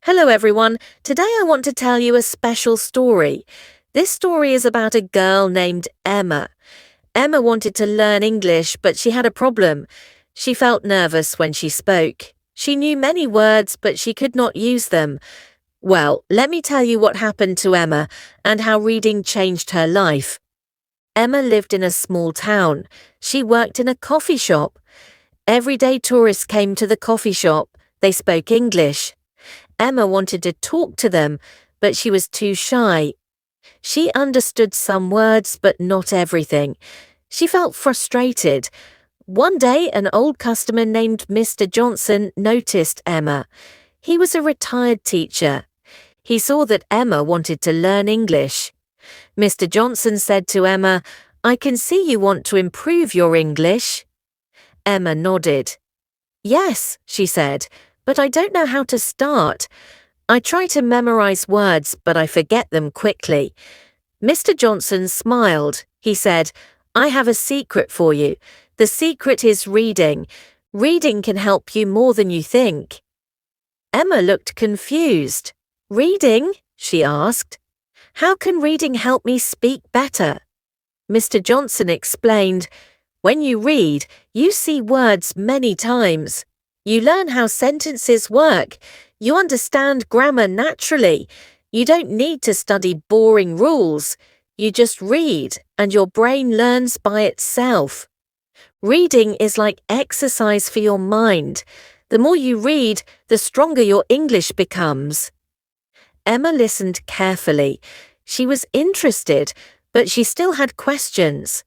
Hello everyone, today I want to tell you a special story. This story is about a girl named Emma. Emma wanted to learn English, but she had a problem. She felt nervous when she spoke. She knew many words, but she could not use them. Well, let me tell you what happened to Emma and how reading changed her life. Emma lived in a small town. She worked in a coffee shop. Every day tourists came to the coffee shop. They spoke English. Emma wanted to talk to them, but she was too shy. She understood some words, but not everything. She felt frustrated. One day, an old customer named Mr. Johnson noticed Emma. He was a retired teacher. He saw that Emma wanted to learn English. Mr. Johnson said to Emma, "I can see you want to improve your English." Emma nodded. "Yes," she said, "but I don't know how to start. I try to memorize words, but I forget them quickly." Mr. Johnson smiled. He said, "I have a secret for you. The secret is reading. Reading can help you more than you think." Emma looked confused. "Reading?" she asked. "How can reading help me speak better?" Mr. Johnson explained, "When you read, you see words many times. You learn how sentences work. You understand grammar naturally. You don't need to study boring rules. You just read, and your brain learns by itself. Reading is like exercise for your mind. The more you read, the stronger your English becomes." Emma listened carefully. She was interested, but she still had questions.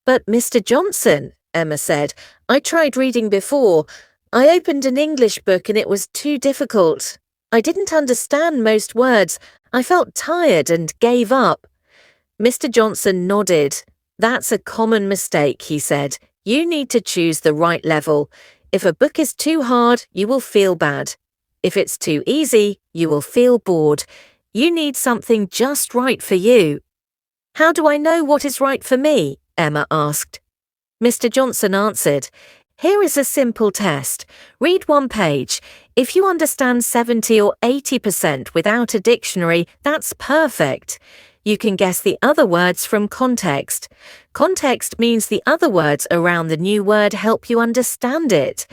"But Mr. Johnson," Emma said, "I tried reading before. I opened an English book and it was too difficult. I didn't understand most words. I felt tired and gave up." Mr. Johnson nodded. "That's a common mistake," he said. "You need to choose the right level. If a book is too hard, you will feel bad. If it's too easy, you will feel bored. You need something just right for you." "How do I know what is right for me?" Emma asked. Mr. Johnson answered, "Here is a simple test. Read one page. If you understand 70 or 80% without a dictionary, that's perfect. You can guess the other words from context. Context means the other words around the new word help you understand it."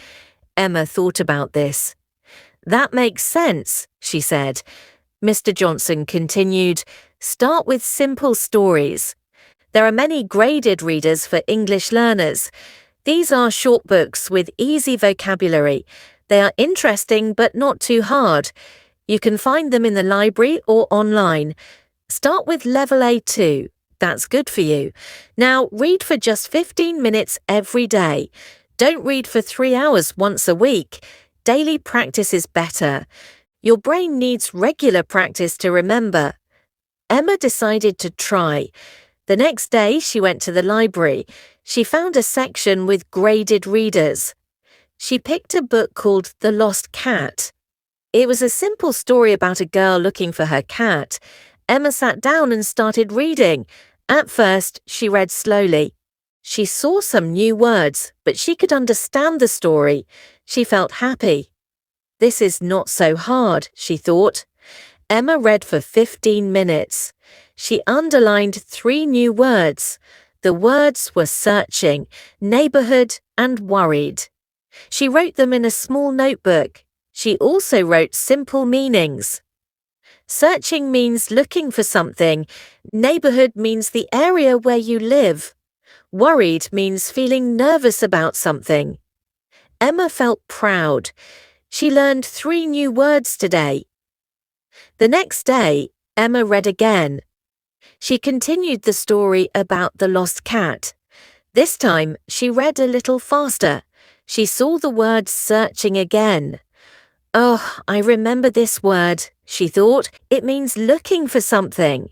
Emma thought about this. "That makes sense," she said. Mr. Johnson continued, "Start with simple stories. There are many graded readers for English learners. These are short books with easy vocabulary. They are interesting but not too hard. You can find them in the library or online. Start with level A2. That's good for you. Now read for just 15 minutes every day. Don't read for 3 hours once a week. Daily practice is better. Your brain needs regular practice to remember." Emma decided to try. The next day she went to the library. She found a section with graded readers. She picked a book called The Lost Cat. It was a simple story about a girl looking for her cat. Emma sat down and started reading. At first, she read slowly. She saw some new words, but she could understand the story. She felt happy. "This is not so hard," she thought. Emma read for 15 minutes. She underlined 3 new words. The words were searching, neighborhood, and worried. She wrote them in a small notebook. She also wrote simple meanings. Searching means looking for something. Neighborhood means the area where you live. Worried means feeling nervous about something. Emma felt proud. She learned 3 new words today. The next day, Emma read again. She continued the story about the lost cat. This time, she read a little faster. She saw the word searching again. "Oh, I remember this word," she thought. "It means looking for something."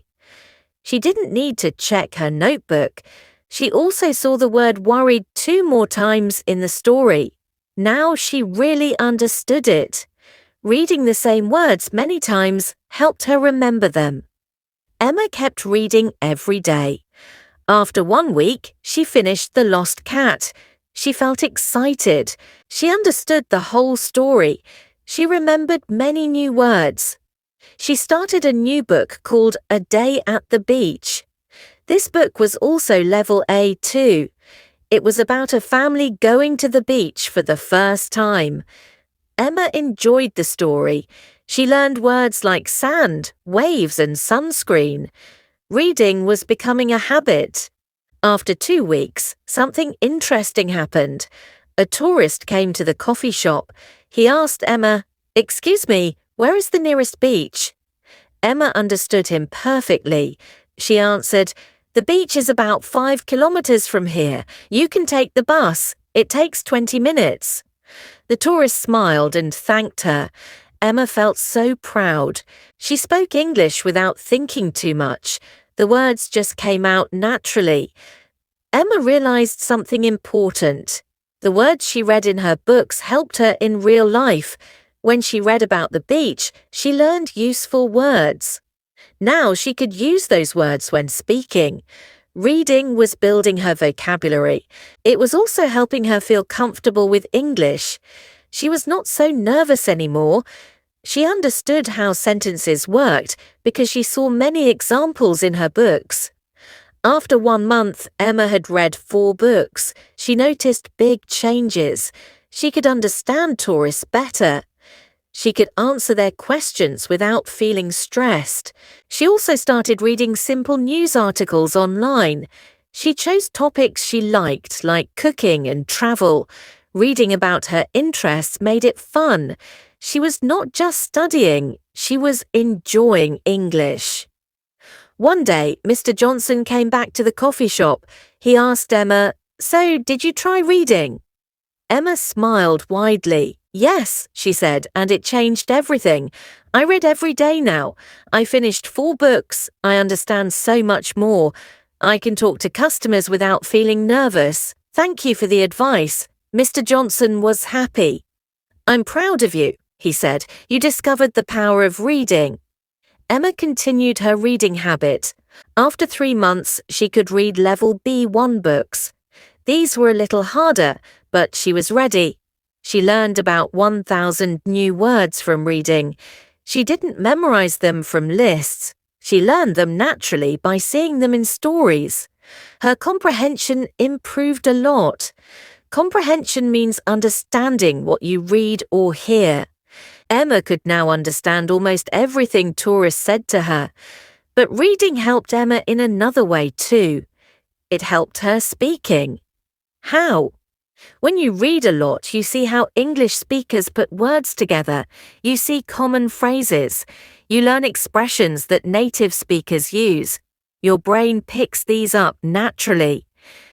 She didn't need to check her notebook. She also saw the word worried 2 more times in the story. Now she really understood it. Reading the same words many times helped her remember them. Emma kept reading every day. After 1 week, she finished The Lost Cat. She felt excited. She understood the whole story. She remembered many new words. She started a new book called A Day at the Beach. This book was also level A too. It was about a family going to the beach for the first time. Emma enjoyed the story. She learned words like sand, waves, and sunscreen. Reading was becoming a habit. After 2 weeks, something interesting happened. A tourist came to the coffee shop. He asked Emma, "Excuse me, where is the nearest beach?" Emma understood him perfectly. She answered, "The beach is about 5 kilometers from here. You can take the bus. It takes 20 minutes. The tourist smiled and thanked her. Emma felt so proud. She spoke English without thinking too much. The words just came out naturally. Emma realized something important. The words she read in her books helped her in real life. When she read about the beach, she learned useful words. Now she could use those words when speaking. Reading was building her vocabulary. It was also helping her feel comfortable with English. She was not so nervous anymore. She understood how sentences worked because she saw many examples in her books. After 1 month, Emma had read 4 books. She noticed big changes. She could understand tourists better. She could answer their questions without feeling stressed. She also started reading simple news articles online. She chose topics she liked, like cooking and travel. Reading about her interests made it fun. She was not just studying, she was enjoying English. One day, Mr. Johnson came back to the coffee shop. He asked Emma, "So, did you try reading?" Emma smiled widely. "Yes," she said, "and it changed everything. I read every day now. I finished 4 books. I understand so much more. I can talk to customers without feeling nervous. Thank you for the advice." Mr. Johnson was happy. "I'm proud of you," he said. "You discovered the power of reading." Emma continued her reading habit. After 3 months, she could read level B1 books. These were a little harder, but she was ready. She learned about 1,000 new words from reading. She didn't memorize them from lists. She learned them naturally by seeing them in stories. Her comprehension improved a lot. Comprehension means understanding what you read or hear. Emma could now understand almost everything tourists said to her. But reading helped Emma in another way too. It helped her speaking. How? When you read a lot, you see how English speakers put words together. You see common phrases. You learn expressions that native speakers use. Your brain picks these up naturally.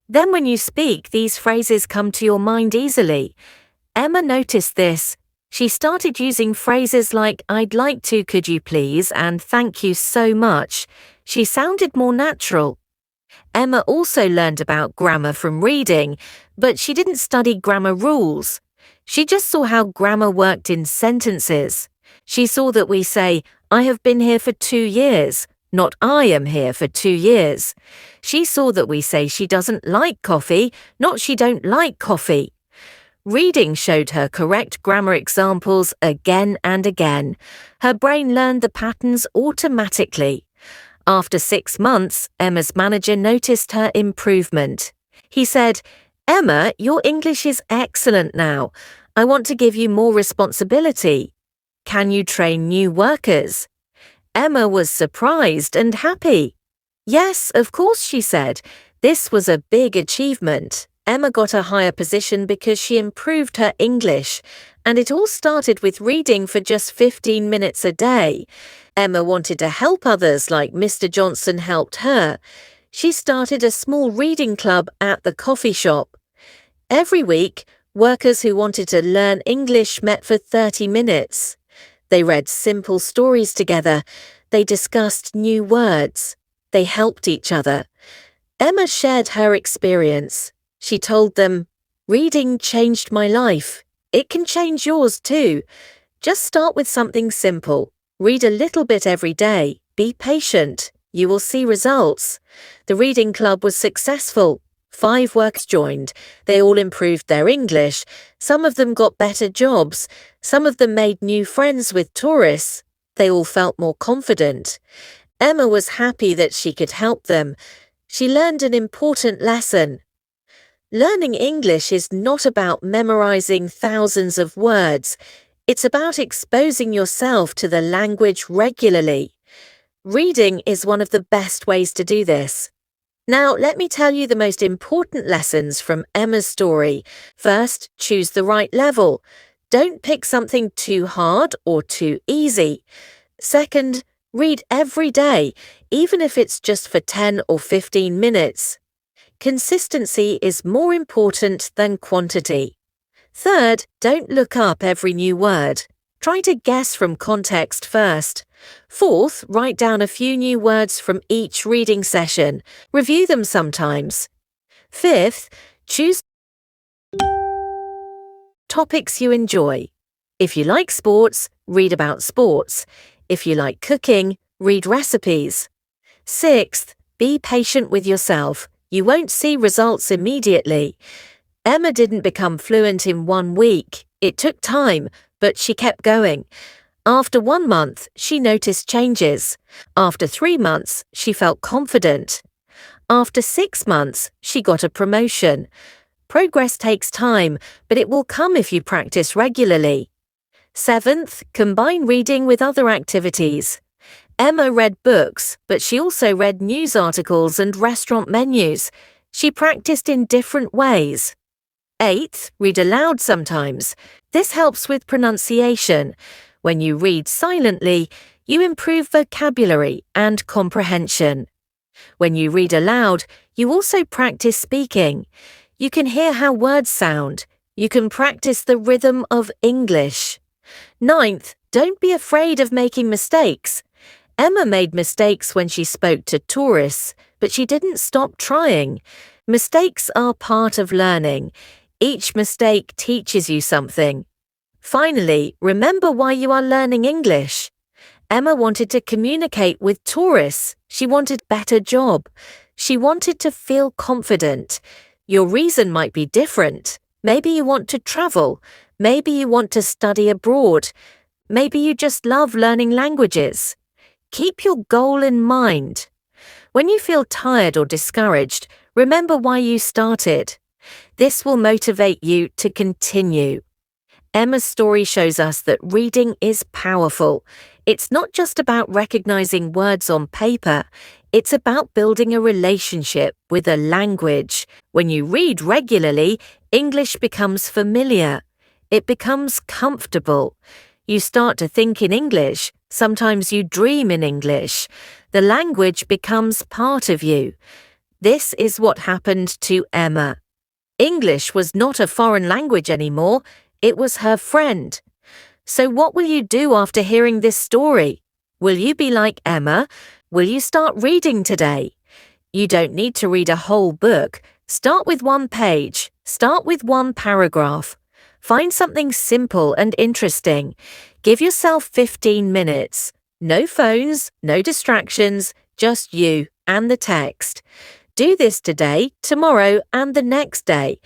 Then when you speak, these phrases come to your mind easily. Emma noticed this. She started using phrases like "I'd like to, could you please," and "thank you so much." She sounded more natural. Emma also learned about grammar from reading, but she didn't study grammar rules. She just saw how grammar worked in sentences. She saw that we say, "I have been here for 2 years," not "I am here for 2 years." She saw that we say she doesn't like coffee, not she don't like coffee. Reading showed her correct grammar examples again and again. Her brain learned the patterns automatically. After 6 months, Emma's manager noticed her improvement. He said, "Emma, your English is excellent now. I want to give you more responsibility. Can you train new workers?" Emma was surprised and happy. "Yes, of course," she said. This was a big achievement. Emma got a higher position because she improved her English, and it all started with reading for just 15 minutes a day. Emma wanted to help others like Mr. Johnson helped her. She started a small reading club at the coffee shop. Every week, workers who wanted to learn English met for 30 minutes. They read simple stories together. They discussed new words. They helped each other. Emma shared her experience. She told them, "Reading changed my life. It can change yours too. Just start with something simple. Read a little bit every day. Be patient. You will see results." The reading club was successful. 5 workers joined. They all improved their English. Some of them got better jobs. Some of them made new friends with tourists. They all felt more confident. Emma was happy that she could help them. She learned an important lesson. Learning English is not about memorizing thousands of words. It's about exposing yourself to the language regularly. Reading is one of the best ways to do this. Now, let me tell you the most important lessons from Emma's story. First, choose the right level. Don't pick something too hard or too easy. Second, read every day, even if it's just for 10 or 15 minutes. Consistency is more important than quantity. Third, don't look up every new word. Try to guess from context first. Fourth, write down a few new words from each reading session. Review them sometimes. Fifth, choose topics you enjoy. If you like sports, read about sports. If you like cooking, read recipes. Sixth, be patient with yourself. You won't see results immediately. Emma didn't become fluent in 1 week. It took time, but she kept going. After 1 month, she noticed changes. After 3 months, she felt confident. After 6 months, she got a promotion. Progress takes time, but it will come if you practice regularly. Seventh, combine reading with other activities. Emma read books, but she also read news articles and restaurant menus. She practiced in different ways. Eighth, read aloud sometimes. This helps with pronunciation. When you read silently, you improve vocabulary and comprehension. When you read aloud, you also practice speaking. You can hear how words sound. You can practice the rhythm of English. Ninth, don't be afraid of making mistakes. Emma made mistakes when she spoke to tourists, but she didn't stop trying. Mistakes are part of learning. Each mistake teaches you something. Finally, remember why you are learning English. Emma wanted to communicate with tourists. She wanted a better job. She wanted to feel confident. Your reason might be different. Maybe you want to travel. Maybe you want to study abroad. Maybe you just love learning languages. Keep your goal in mind. When you feel tired or discouraged, remember why you started. This will motivate you to continue. Emma's story shows us that reading is powerful. It's not just about recognizing words on paper. It's about building a relationship with a language. When you read regularly, English becomes familiar. It becomes comfortable. You start to think in English. Sometimes you dream in English. The language becomes part of you. This is what happened to Emma. English was not a foreign language anymore. It was her friend. So what will you do after hearing this story? Will you be like Emma? Will you start reading today? You don't need to read a whole book. Start with 1 page. Start with 1 paragraph. Find something simple and interesting. Give yourself 15 minutes. No phones, no distractions, just you and the text. Do this today, tomorrow, and the next day.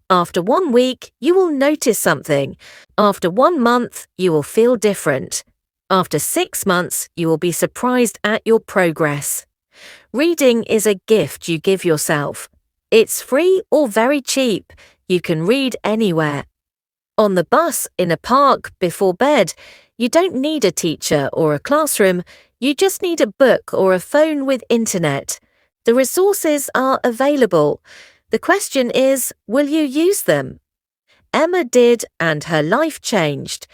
After 1 week, you will notice something. After 1 month, you will feel different. After 6 months, you will be surprised at your progress. Reading is a gift you give yourself. It's free or very cheap. You can read anywhere. On the bus, in a park, before bed, you don't need a teacher or a classroom. You just need a book or a phone with internet. The resources are available. The question is, will you use them? Emma did, and her life changed.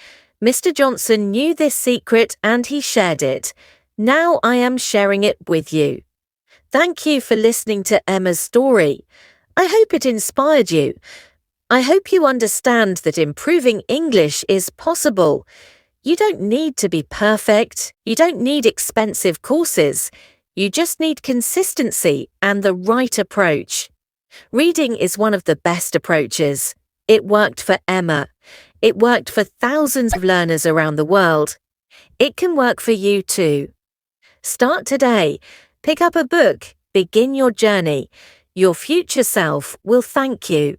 Mr. Johnson knew this secret and he shared it. Now I am sharing it with you. Thank you for listening to Emma's story. I hope it inspired you. I hope you understand that improving English is possible. You don't need to be perfect. You don't need expensive courses. You just need consistency and the right approach. Reading is one of the best approaches. It worked for Emma. It worked for thousands of learners around the world. It can work for you too. Start today. Pick up a book. Begin your journey. Your future self will thank you.